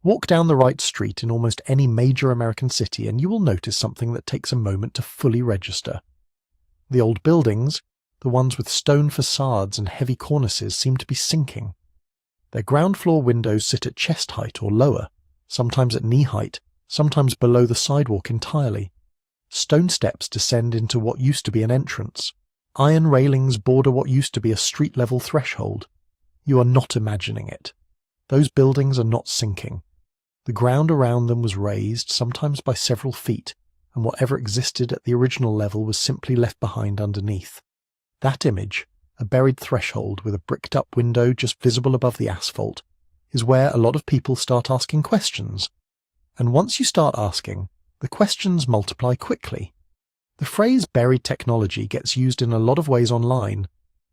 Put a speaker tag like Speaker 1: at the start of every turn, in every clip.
Speaker 1: Walk down the right street in almost any major American city and you will notice something that takes a moment to fully register. The old buildings, the ones with stone facades and heavy cornices, seem to be sinking. Their ground floor windows sit at chest height or lower, sometimes at knee height, sometimes below the sidewalk entirely. Stone steps descend into what used to be an entrance. Iron railings border what used to be a street-level threshold. You are not imagining it. Those buildings are not sinking. The ground around them was raised, sometimes by several feet, and whatever existed at the original level was simply left behind underneath. That image, a buried threshold with a bricked-up window just visible above the asphalt, is where a lot of people start asking questions. And once you start asking, the questions multiply quickly. The phrase buried technology gets used in a lot of ways online,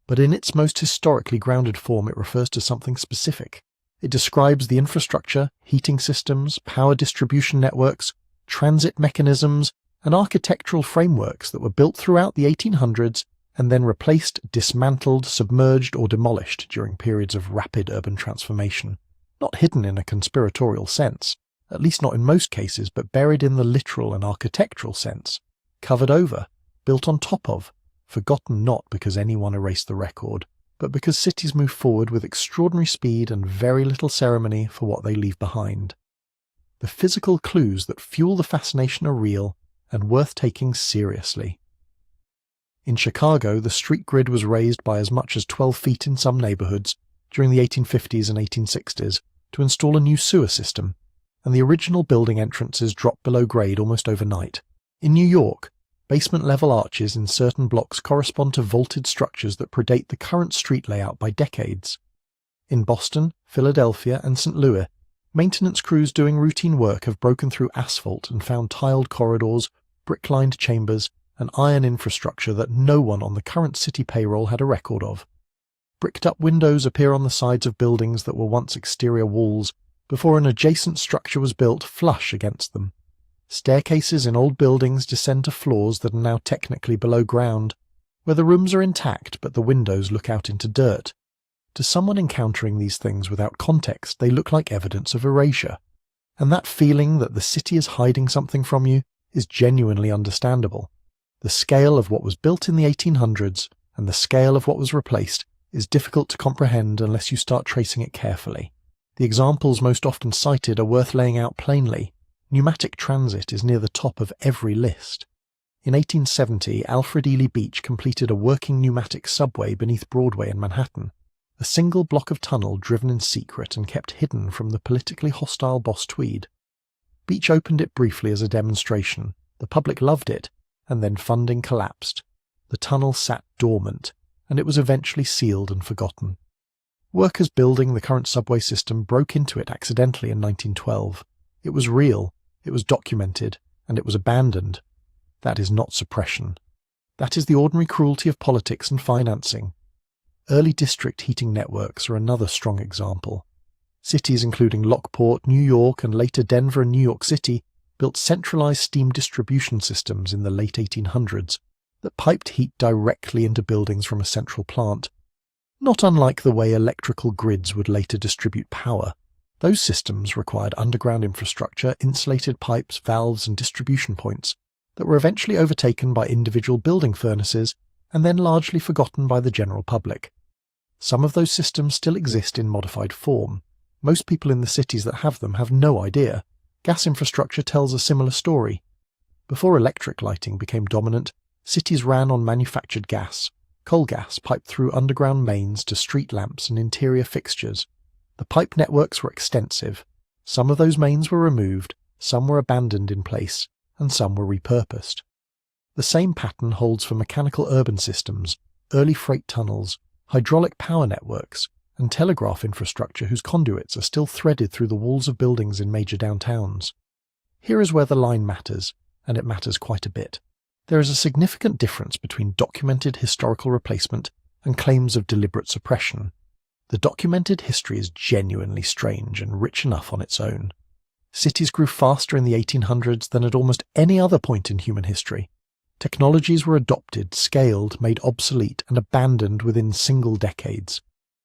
Speaker 1: but in its most historically grounded form it refers to something specific. It describes the infrastructure, heating systems, power distribution networks, transit mechanisms, and architectural frameworks that were built throughout the 1800s and then replaced, dismantled, submerged, or demolished during periods of rapid urban transformation. Not hidden in a conspiratorial sense, at least not in most cases, but buried in the literal and architectural sense. Covered over, built on top of, forgotten not because anyone erased the record, but because cities move forward with extraordinary speed and very little ceremony for what they leave behind. The physical clues that fuel the fascination are real and worth taking seriously. In Chicago, the street grid was raised by as much as 12 feet in some neighborhoods during the 1850s and 1860s to install a new sewer system, and the original building entrances dropped below grade almost overnight. In New York, basement-level arches in certain blocks correspond to vaulted structures that predate the current street layout by decades. In Boston, Philadelphia, and St. Louis, maintenance crews doing routine work have broken through asphalt and found tiled corridors, brick-lined chambers, and iron infrastructure that no one on the current city payroll had a record of. Bricked-up windows appear on the sides of buildings that were once exterior walls before an adjacent structure was built flush against them. Staircases in old buildings descend to floors that are now technically below ground, where the rooms are intact but the windows look out into dirt. To someone encountering these things without context, they look like evidence of erasure. And that feeling that the city is hiding something from you is genuinely understandable. The scale of what was built in the 1800s and the scale of what was replaced is difficult to comprehend unless you start tracing it carefully. The examples most often cited are worth laying out plainly. Pneumatic transit is near the top of every list. In 1870, Alfred Ely Beach completed a working pneumatic subway beneath Broadway in Manhattan, a single block of tunnel driven in secret and kept hidden from the politically hostile boss Tweed. Beach opened it briefly as a demonstration. The public loved it, and then funding collapsed. The tunnel sat dormant, and it was eventually sealed and forgotten. Workers building the current subway system broke into it accidentally in 1912. It was real. It was documented, and it was abandoned. That is not suppression. That is the ordinary cruelty of politics and financing. Early district heating networks are another strong example. Cities including Lockport, New York, and later Denver and New York City built centralized steam distribution systems in the late 1800s that piped heat directly into buildings from a central plant. Not unlike the way electrical grids would later distribute power. Those systems required underground infrastructure, insulated pipes, valves, and distribution points that were eventually overtaken by individual building furnaces and then largely forgotten by the general public. Some of those systems still exist in modified form. Most people in the cities that have them have no idea. Gas infrastructure tells a similar story. Before electric lighting became dominant, cities ran on manufactured gas, coal gas piped through underground mains to street lamps and interior fixtures. The pipe networks were extensive. Some of those mains were removed, some were abandoned in place, and some were repurposed. The same pattern holds for mechanical urban systems, early freight tunnels, hydraulic power networks, and telegraph infrastructure whose conduits are still threaded through the walls of buildings in major downtowns. Here is where the line matters, and it matters quite a bit. There is a significant difference between documented historical replacement and claims of deliberate suppression. The documented history is genuinely strange and rich enough on its own. Cities grew faster in the 1800s than at almost any other point in human history. Technologies were adopted, scaled, made obsolete, and abandoned within single decades.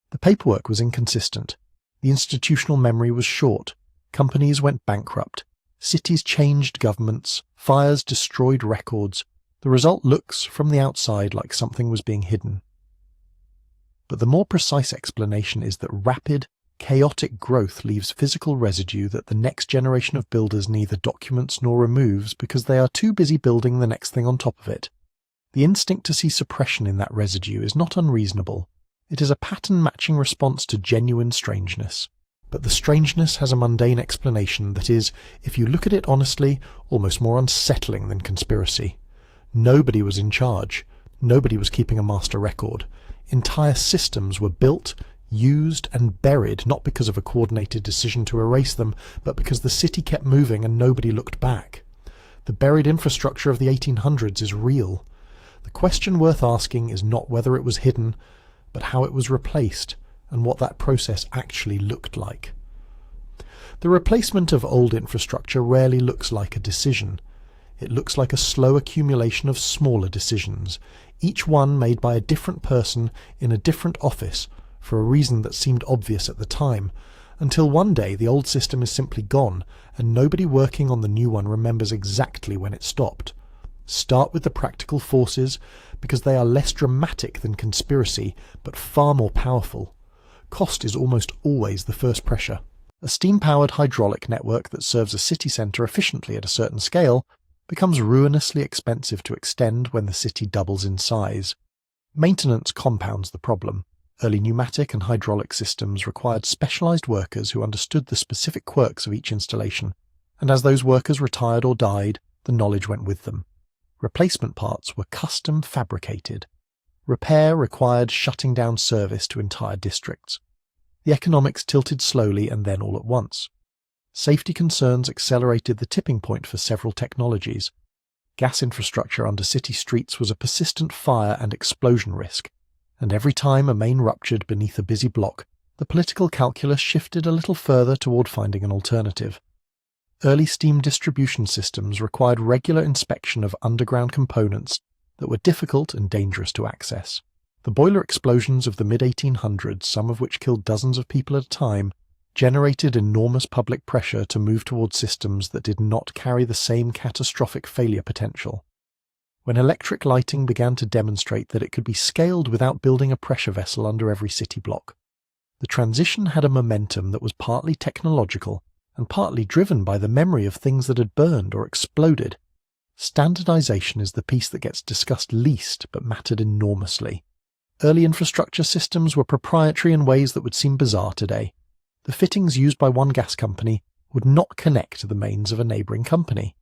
Speaker 1: The paperwork was inconsistent. The institutional memory was short. Companies went bankrupt. Cities changed governments. Fires destroyed records. The result looks, from the outside, like something was being hidden. But the more precise explanation is that rapid, chaotic growth leaves physical residue that the next generation of builders neither documents nor removes because they are too busy building the next thing on top of it. The instinct to see suppression in that residue is not unreasonable. It is a pattern-matching response to genuine strangeness. But the strangeness has a mundane explanation that is, if you look at it honestly, almost more unsettling than conspiracy. Nobody was in charge. Nobody was keeping a master record. Entire systems were built, used and buried not because of a coordinated decision to erase them, but because the city kept moving and nobody looked back. The buried infrastructure of the 1800s is real. The question worth asking is not whether it was hidden, but how it was replaced and what that process actually looked like. The replacement of old infrastructure rarely looks like a decision. It looks like a slow accumulation of smaller decisions, each one made by a different person in a different office for a reason that seemed obvious at the time, until one day the old system is simply gone and nobody working on the new one remembers exactly when it stopped. Start with the practical forces because they are less dramatic than conspiracy but far more powerful. Cost is almost always the first pressure. A steam-powered hydraulic network that serves a city centre efficiently at a certain scale becomes ruinously expensive to extend when the city doubles in size. Maintenance compounds the problem. Early pneumatic and hydraulic systems required specialised workers who understood the specific quirks of each installation, and as those workers retired or died, the knowledge went with them. Replacement parts were custom fabricated. Repair required shutting down service to entire districts. The economics tilted slowly and then all at once. Safety concerns accelerated the tipping point for several technologies. Gas infrastructure under city streets was a persistent fire and explosion risk, and every time a main ruptured beneath a busy block, the political calculus shifted a little further toward finding an alternative. Early steam distribution systems required regular inspection of underground components that were difficult and dangerous to access. The boiler explosions of the mid-1800s, some of which killed dozens of people at a time, generated enormous public pressure to move towards systems that did not carry the same catastrophic failure potential. When electric lighting began to demonstrate that it could be scaled without building a pressure vessel under every city block, the transition had a momentum that was partly technological and partly driven by the memory of things that had burned or exploded. Standardization is the piece that gets discussed least but mattered enormously. Early infrastructure systems were proprietary in ways that would seem bizarre today. The fittings used by one gas company would not connect to the mains of a neighbouring company.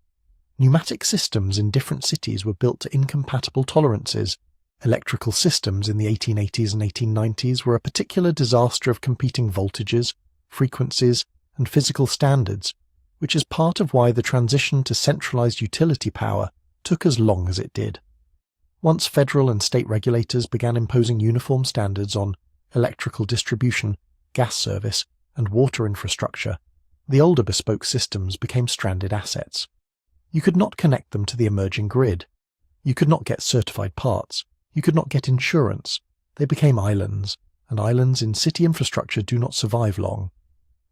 Speaker 1: Pneumatic systems in different cities were built to incompatible tolerances. Electrical systems in the 1880s and 1890s were a particular disaster of competing voltages, frequencies, and physical standards, which is part of why the transition to centralised utility power took as long as it did. Once federal and state regulators began imposing uniform standards on electrical distribution, gas service, and water infrastructure, the older bespoke systems became stranded assets. You could not connect them to the emerging grid. You could not get certified parts. You could not get insurance. They became islands, and islands in city infrastructure do not survive long.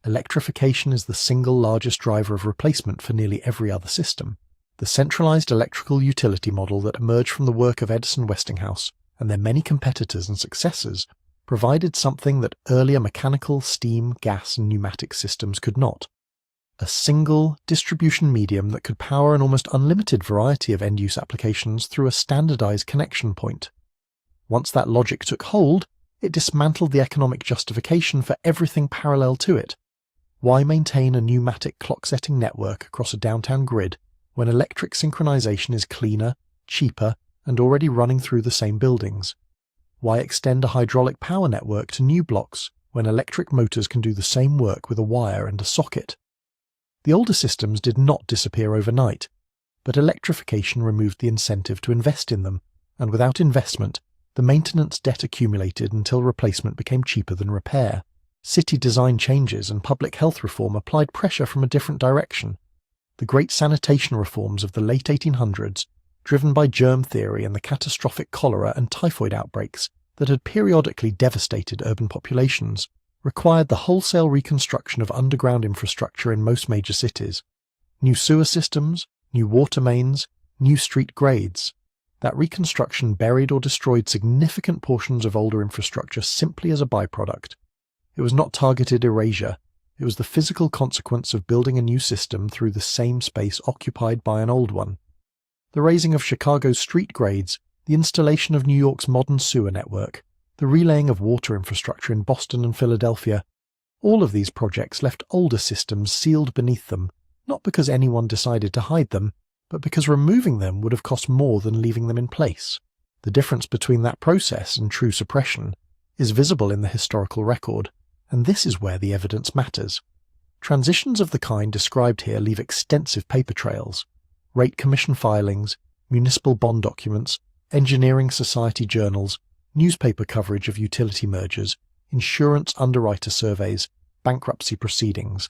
Speaker 1: Electrification is the single largest driver of replacement for nearly every other system. The centralized electrical utility model that emerged from the work of Edison Westinghouse and their many competitors and successors provided something that earlier mechanical, steam, gas, and pneumatic systems could not. A single distribution medium that could power an almost unlimited variety of end-use applications through a standardized connection point. Once that logic took hold, it dismantled the economic justification for everything parallel to it. Why maintain a pneumatic clock-setting network across a downtown grid when electric synchronization is cleaner, cheaper, and already running through the same buildings? Why extend a hydraulic power network to new blocks when electric motors can do the same work with a wire and a socket? The older systems did not disappear overnight, but electrification removed the incentive to invest in them, and without investment, the maintenance debt accumulated until replacement became cheaper than repair. City design changes and public health reform applied pressure from a different direction. The great sanitation reforms of the late 1800s, driven by germ theory and the catastrophic cholera and typhoid outbreaks that had periodically devastated urban populations, required the wholesale reconstruction of underground infrastructure in most major cities. New sewer systems, new water mains, new street grades. That reconstruction buried or destroyed significant portions of older infrastructure simply as a byproduct. It was not targeted erasure. It was the physical consequence of building a new system through the same space occupied by an old one. The raising of Chicago's street grades, the installation of New York's modern sewer network, the relaying of water infrastructure in Boston and Philadelphia, all of these projects left older systems sealed beneath them, not because anyone decided to hide them, but because removing them would have cost more than leaving them in place. The difference between that process and true suppression is visible in the historical record, and this is where the evidence matters. Transitions of the kind described here leave extensive paper trails: rate commission filings, municipal bond documents, engineering society journals, newspaper coverage of utility mergers, insurance underwriter surveys, bankruptcy proceedings.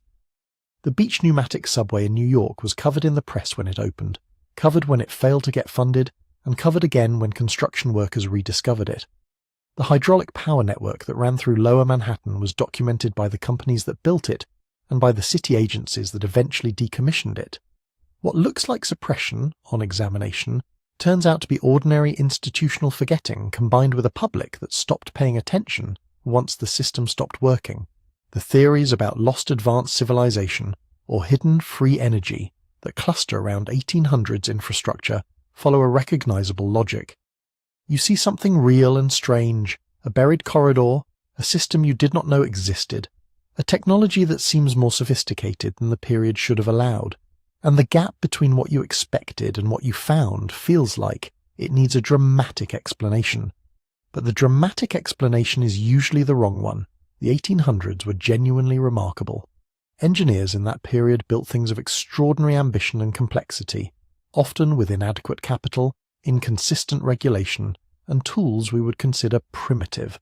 Speaker 1: The Beach Pneumatic subway in New York was covered in the press when it opened, covered when it failed to get funded, and covered again when construction workers rediscovered it. The hydraulic power network that ran through Lower Manhattan was documented by the companies that built it and by the city agencies that eventually decommissioned it. What looks like suppression, on examination, turns out to be ordinary institutional forgetting combined with a public that stopped paying attention once the system stopped working. The theories about lost advanced civilization or hidden free energy that cluster around 1800s infrastructure follow a recognizable logic. You see something real and strange, a buried corridor, a system you did not know existed, a technology that seems more sophisticated than the period should have allowed, and the gap between what you expected and what you found feels like it needs a dramatic explanation. But the dramatic explanation is usually the wrong one. The 1800s were genuinely remarkable. Engineers in that period built things of extraordinary ambition and complexity, often with inadequate capital, inconsistent regulation, and tools we would consider primitive.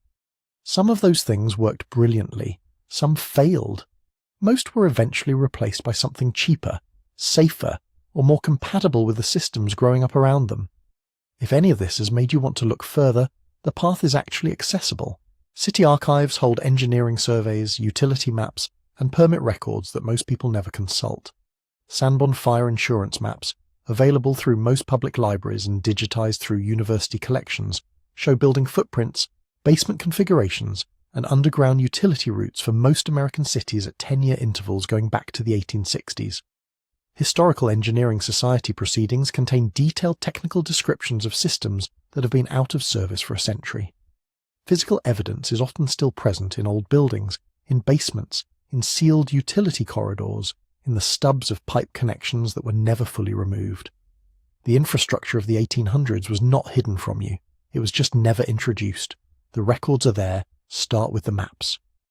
Speaker 1: Some of those things worked brilliantly, some failed. Most were eventually replaced by something cheaper, safer, or more compatible with the systems growing up around them. If any of this has made you want to look further, the path is actually accessible. City archives hold engineering surveys, utility maps, and permit records that most people never consult. Sanborn fire insurance maps, available through most public libraries and digitized through university collections, show building footprints, basement configurations, and underground utility routes for most American cities at 10-year intervals going back to the 1860s. Historical Engineering Society proceedings contain detailed technical descriptions of systems that have been out of service for a century. Physical evidence is often still present in old buildings, in basements, in sealed utility corridors, in the stubs of pipe connections that were never fully removed. The infrastructure of the 1800s was not hidden from you. It was just never introduced. The records are there. Start with the maps.